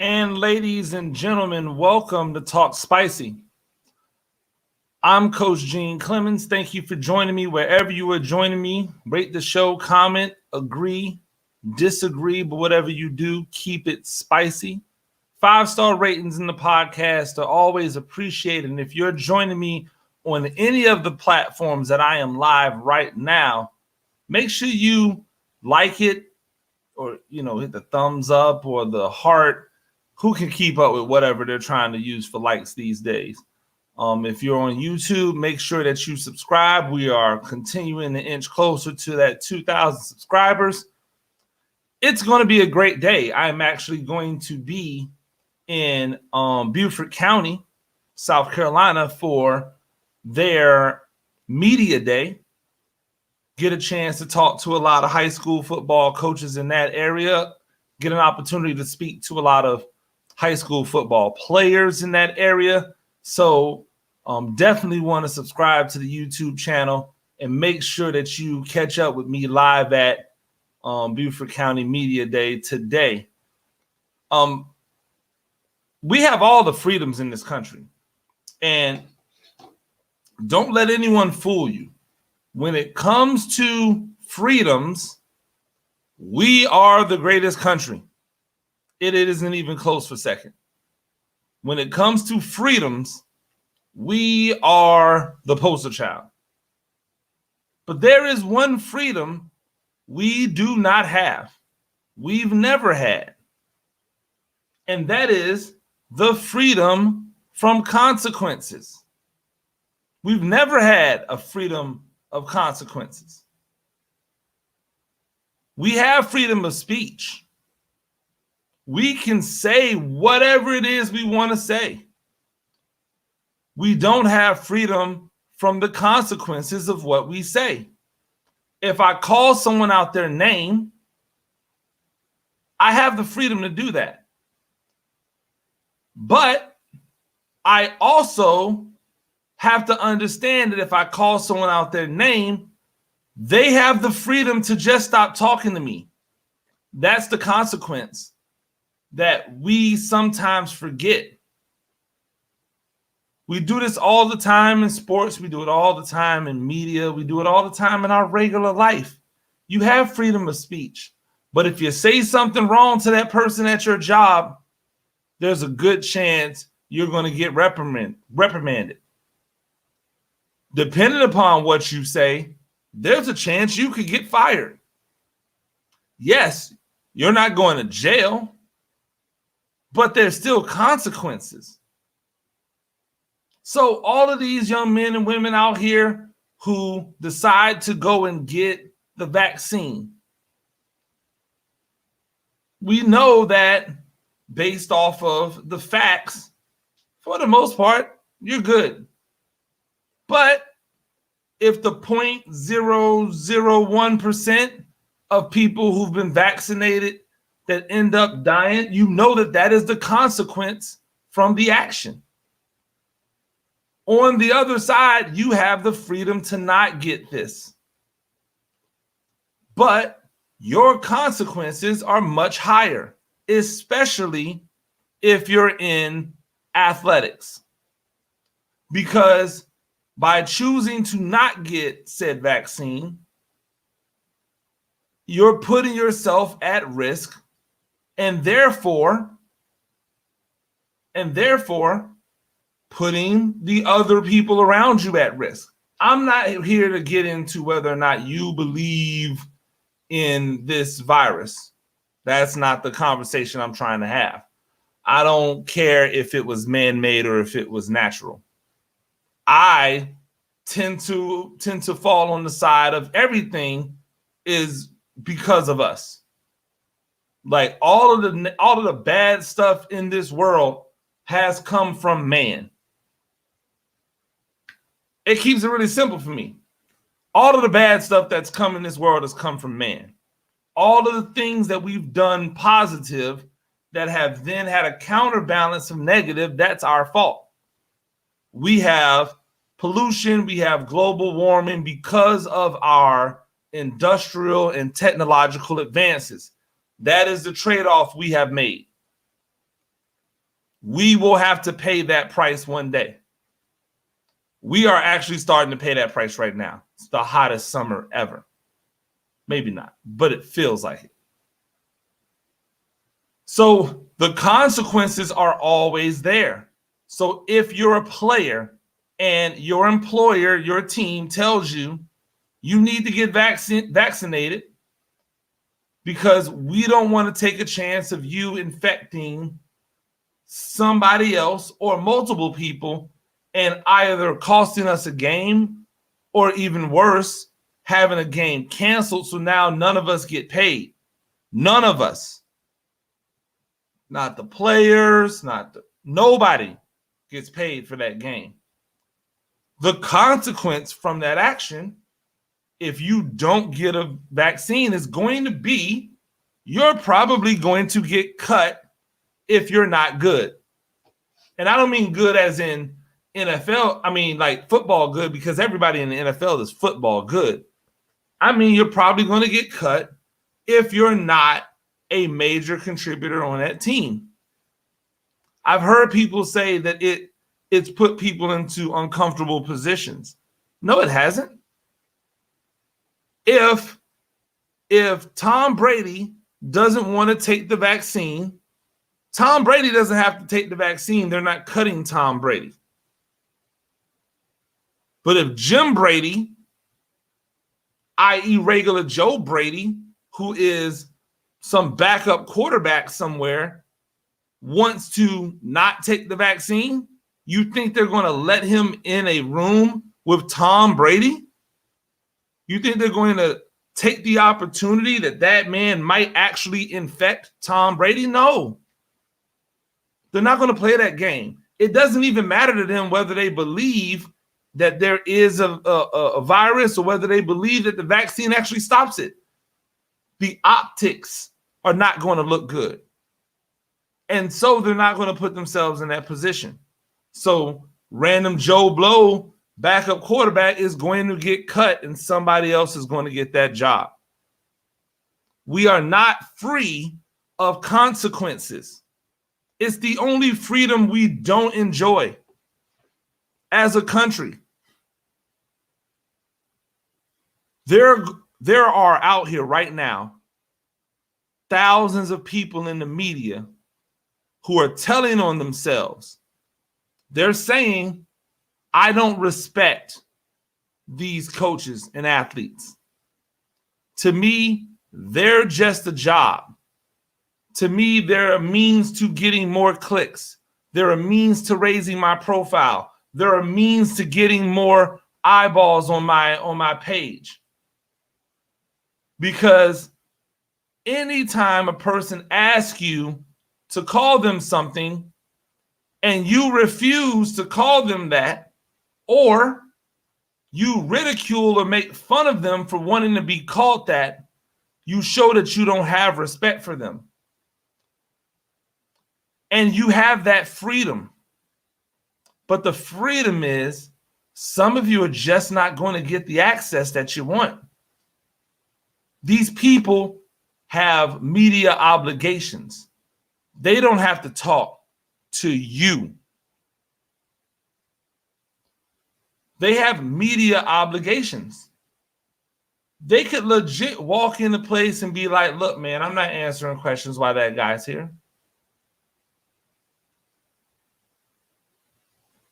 And ladies and gentlemen, welcome to Talk Spicy. I'm Coach Gene Clemens. Thank you for joining me wherever you are joining me. Rate the show, comment, agree, disagree, but whatever you do, keep it spicy. 5-star ratings in the podcast are always appreciated. And if you're joining me on any of the platforms that I am live right now, make sure you like it or, hit the thumbs up or the heart. Who can keep up with whatever they're trying to use for likes these days? If you're on YouTube, make sure that you subscribe. We are continuing to inch closer to that 2,000 subscribers. It's going to be a great day. I'm actually going to be in Beaufort County, South Carolina for their media day. Get a chance to talk to a lot of high school football coaches in that area. Get an opportunity to speak to a lot of high school football players in that area. So definitely want to subscribe to the YouTube channel and make sure that you catch up with me live at Beaufort County Media Day today. We have all the freedoms in this country, and don't let anyone fool you. When it comes to freedoms, we are the greatest country. It isn't even close for a second. When it comes to freedoms, we are the poster child. But there is one freedom we do not have. We've never had. And that is the freedom from consequences. We've never had a freedom of consequences. We have freedom of speech. We can say whatever it is we want to say. We don't have freedom from the consequences of what we say. If I call someone out their name, I have the freedom to do that. But I also have to understand that if I call someone out their name, they have the freedom to just stop talking to me. That's the consequence that we sometimes forget. We do this all the time in sports. We do it all the time in media. We do it all the time in our regular life. You have freedom of speech. But if you say something wrong to that person at your job, there's a good chance you're going to get reprimanded. Depending upon what you say, there's a chance you could get fired. Yes, you're not going to jail, but there's still consequences. So all of these young men and women out here who decide to go and get the vaccine, we know that based off of the facts, for the most part, you're good. But if the 0.001% of people who've been vaccinated that end up dying, you know that is the consequence from the action. On the other side, you have the freedom to not get this. But your consequences are much higher, especially if you're in athletics. Because by choosing to not get said vaccine, you're putting yourself at risk and therefore putting the other people around you at risk. I'm not here to get into whether or not you believe in this virus. That's not the conversation I'm trying to have. I don't care if it was man-made or if it was natural. I tend to fall on the side of everything is because of us. Like all of the bad stuff in this world has come from man. It keeps it really simple for me. All of the bad stuff that's come in this world has come from man. All of the things that we've done positive that have then had a counterbalance of negative, that's our fault. We have pollution, we have global warming because of our industrial and technological advances. That is the trade-off we have made. we will have to pay that price one day. We are actually starting to pay that price right now. It's the hottest summer ever. Maybe not, but it feels like it. So the consequences are always there. So if you're a player and your employer, your team tells you you need to get vaccinated because we don't want to take a chance of you infecting somebody else or multiple people and either costing us a game or even worse, having a game canceled. So now none of us get paid. None of us. Not the players, nobody gets paid for that game. The consequence from that action, if you don't get a vaccine, is going to be you're probably going to get cut if you're not good. And I don't mean good as in NFL. I mean like football good, because everybody in the NFL is football good. I mean, you're probably going to get cut if you're not a major contributor on that team. I've heard people say that it's put people into uncomfortable positions. No, it hasn't. If Tom Brady doesn't want to take the vaccine, Tom Brady doesn't have to take the vaccine. They're not cutting Tom Brady. But if Jim Brady, i.e. regular Joe Brady, who is some backup quarterback somewhere, wants to not take the vaccine, you think they're going to let him in a room with Tom Brady? You think they're going to take the opportunity that man might actually infect Tom Brady? No. They're not going to play that game. It doesn't even matter to them whether they believe that there is a virus or whether they believe that the vaccine actually stops it. The optics are not going to look good. And so they're not going to put themselves in that position. So random Joe Blow, backup quarterback, is going to get cut and somebody else is going to get that job. We are not free of consequences. It's the only freedom we don't enjoy as a country. There are out here right now thousands of people in the media who are telling on themselves. They're saying, I don't respect these coaches and athletes. To me, they're just a job. To me, they're a means to getting more clicks. They're a means to raising my profile. They're a means to getting more eyeballs on my page. Because anytime a person asks you to call them something and you refuse to call them that, or you ridicule or make fun of them for wanting to be called that, you show that you don't have respect for them. And you have that freedom. But the freedom is some of you are just not going to get the access that you want. These people have media obligations. They don't have to talk to you. They have media obligations. They could legit walk into place and be like, look, man, I'm not answering questions while that guy's here.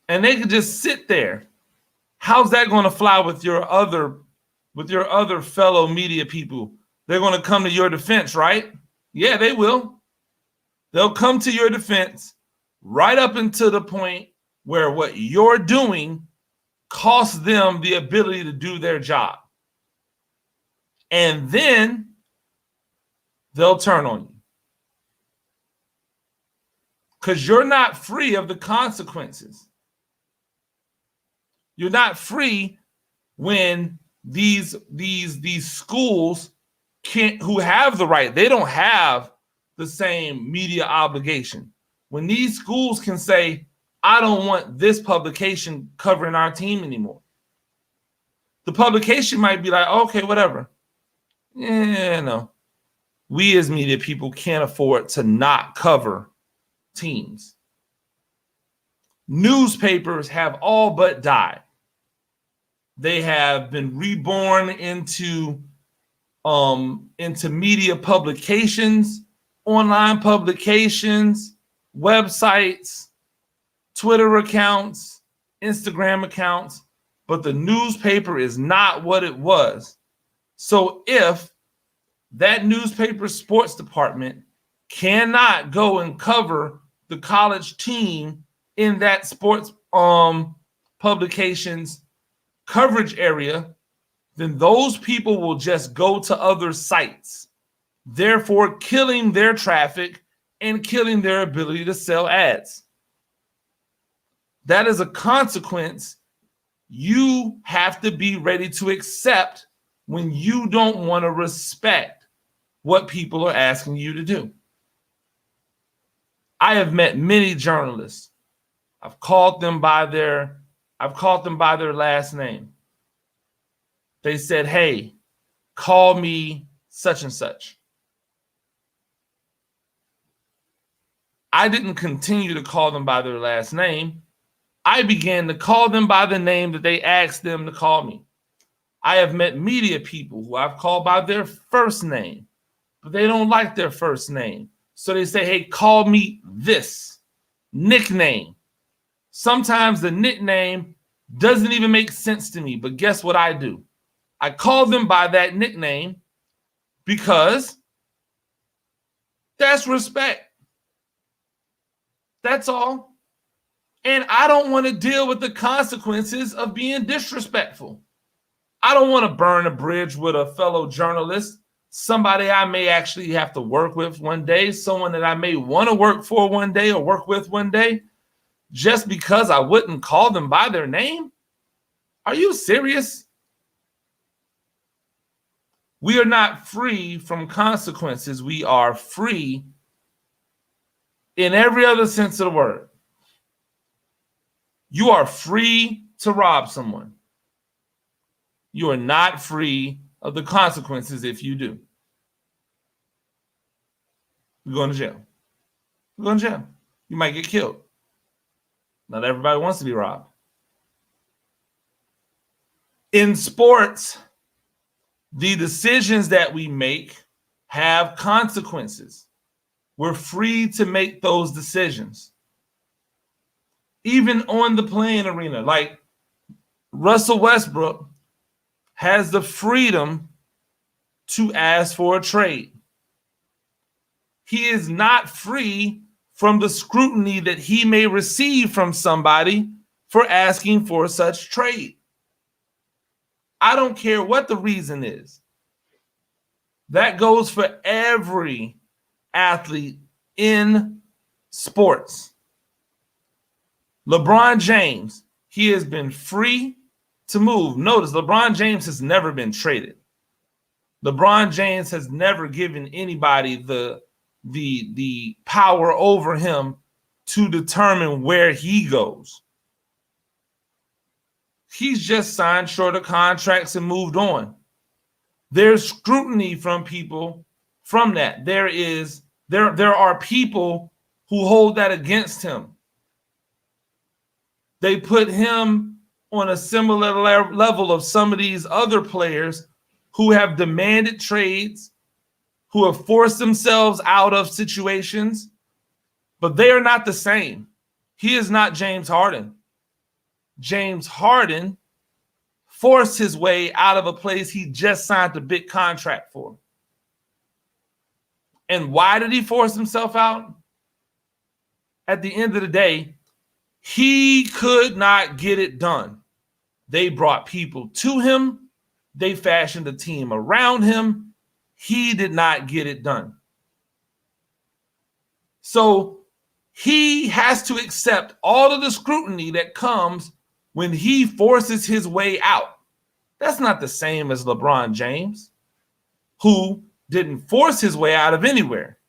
And they could just sit there. How's that going to fly with your other fellow media people? They're going to come to your defense, right? Yeah, they will. They'll come to your defense right up until the point where what you're doing costs them the ability to do their job. And then they'll turn on you. Because you're not free of the consequences. You're not free when these schools who have the right, they don't have the same media obligation. When these schools can say, I don't want this publication covering our team anymore. The publication might be like, okay, whatever. Yeah, no. We as media people can't afford to not cover teams. newspapers have all but died. They have been reborn into media publications, online publications, websites, Twitter accounts, Instagram accounts, but the newspaper is not what it was. So if that newspaper sports department cannot go and cover the college team in that sports publications coverage area, then those people will just go to other sites, therefore killing their traffic and killing their ability to sell ads. That is a consequence you have to be ready to accept when you don't want to respect what people are asking you to do. I have met many journalists. I've called them by their last name. They said, "Hey, call me such and such." I didn't continue to call them by their last name. I began to call them by the name that they asked them to call me. I have met media people who I've called by their first name, but they don't like their first name. So they say, "Hey, call me this nickname." Sometimes the nickname doesn't even make sense to me, but guess what I do? I call them by that nickname because that's respect. That's all. And I don't want to deal with the consequences of being disrespectful. I don't want to burn a bridge with a fellow journalist, somebody I may actually have to work with one day, someone that I may want to work for one day or work with one day, just because I wouldn't call them by their name? Are you serious? We are not free from consequences. We are free in every other sense of the word. You are free to rob someone. You are not free of the consequences if you do. You're going to jail. You're going to jail. You might get killed. Not everybody wants to be robbed. In sports, the decisions that we make have consequences. We're free to make those decisions. Even on the playing arena, like Russell Westbrook has the freedom to ask for a trade. He is not free from the scrutiny that he may receive from somebody for asking for such trade. I don't care what the reason is. That goes for every athlete in sports. LeBron James, he has been free to move. Notice, LeBron James has never been traded. LeBron James has never given anybody the power over him to determine where he goes. He's just signed shorter contracts and moved on. There's scrutiny from people from that. There are people who hold that against him. They put him on a similar level of some of these other players who have demanded trades, who have forced themselves out of situations, but they are not the same. He is not James Harden. James Harden forced his way out of a place he just signed a big contract for. And why did he force himself out? At the end of the day, he could not get it done. They brought people to him. They fashioned a team around him. He did not get it done. So he has to accept all of the scrutiny that comes when he forces his way out. That's not the same as LeBron James, who didn't force his way out of anywhere.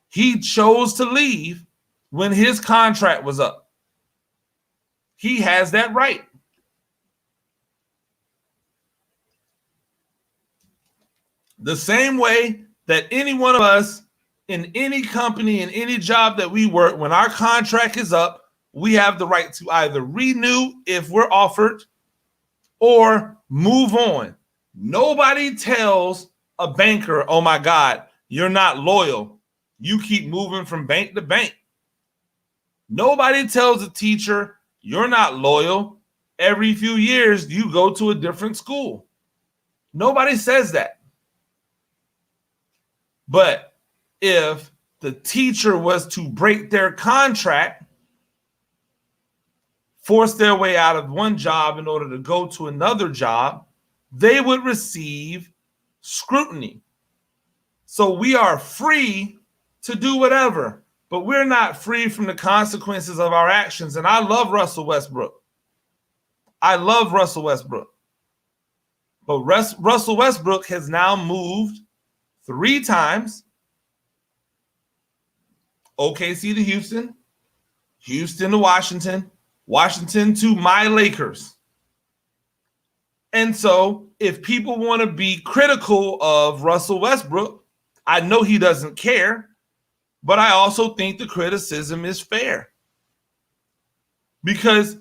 He chose to leave when his contract was up. He has that right. The same way that any one of us in any company, in any job that we work, when our contract is up, we have the right to either renew if we're offered or move on. Nobody tells a banker, oh my God, you're not loyal. You keep moving from bank to bank. Nobody tells a teacher, you're not loyal. Every few years, you go to a different school. Nobody says that. But if the teacher was to break their contract, force their way out of one job in order to go to another job, they would receive scrutiny. So we are free to do whatever, but we're not free from the consequences of our actions. And I love Russell Westbrook. I love Russell Westbrook. But Russell Westbrook has now moved 3 times. OKC to Houston, Houston to Washington, Washington to my Lakers. And so if people want to be critical of Russell Westbrook, I know he doesn't care, but I also think the criticism is fair. Because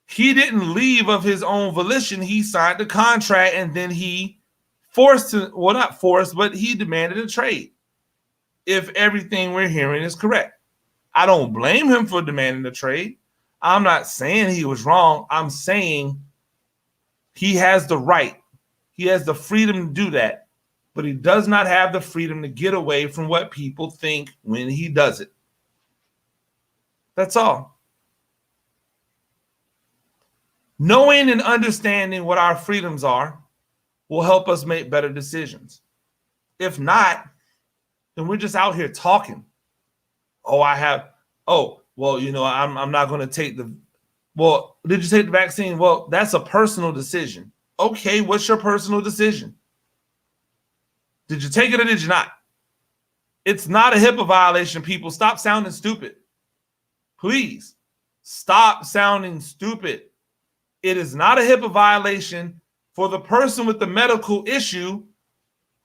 he didn't leave of his own volition. He signed the contract and then he not forced, but he demanded a trade. If everything we're hearing is correct. I don't blame him for demanding a trade. I'm not saying he was wrong. I'm saying he has the right. He has the freedom to do that, but he does not have the freedom to get away from what people think when he does it. That's all. Knowing and understanding what our freedoms are will help us make better decisions. If not, then we're just out here talking. I'm not going to take did you take the vaccine? Well, that's a personal decision. Okay, what's your personal decision? Did you take it or did you not? It's not a HIPAA violation, people. Stop sounding stupid. Please, stop sounding stupid. It is not a HIPAA violation for the person with the medical issue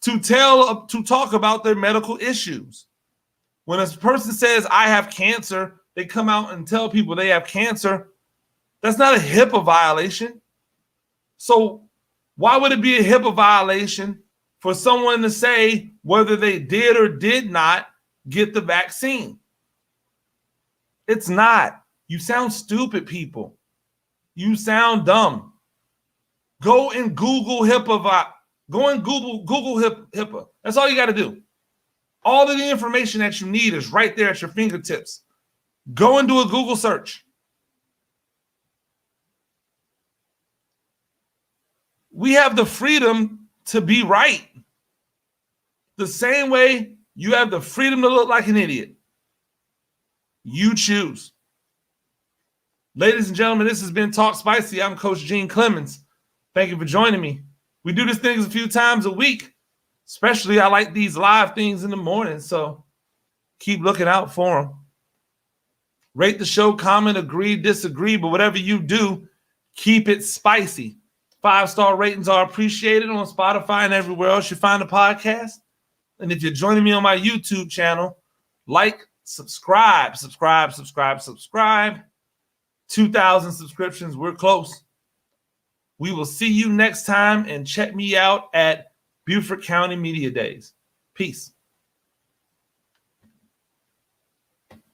to talk about their medical issues. When a person says, I have cancer, they come out and tell people they have cancer. That's not a HIPAA violation. So why would it be a HIPAA violation for someone to say whether they did or did not get the vaccine? It's not. You sound stupid, people. You sound dumb. Go and Google HIPAA. Go and Google HIPAA. That's all you got to do. All of the information that you need is right there at your fingertips. Go and do a Google search. We have the freedom to be right. The same way you have the freedom to look like an idiot. You choose. Ladies and gentlemen, this has been Talk Spicy. I'm Coach Gene Clemens. Thank you for joining me. We do these things a few times a week. Especially, I like these live things in the morning, so keep looking out for them. Rate the show, comment, agree, disagree, but whatever you do, keep it spicy. 5-star ratings are appreciated on Spotify and everywhere else you find a podcast. And if you're joining me on my YouTube channel, like, subscribe. 2,000 subscriptions. We're close. We will see you next time, and check me out at Beaufort County Media Days. Peace.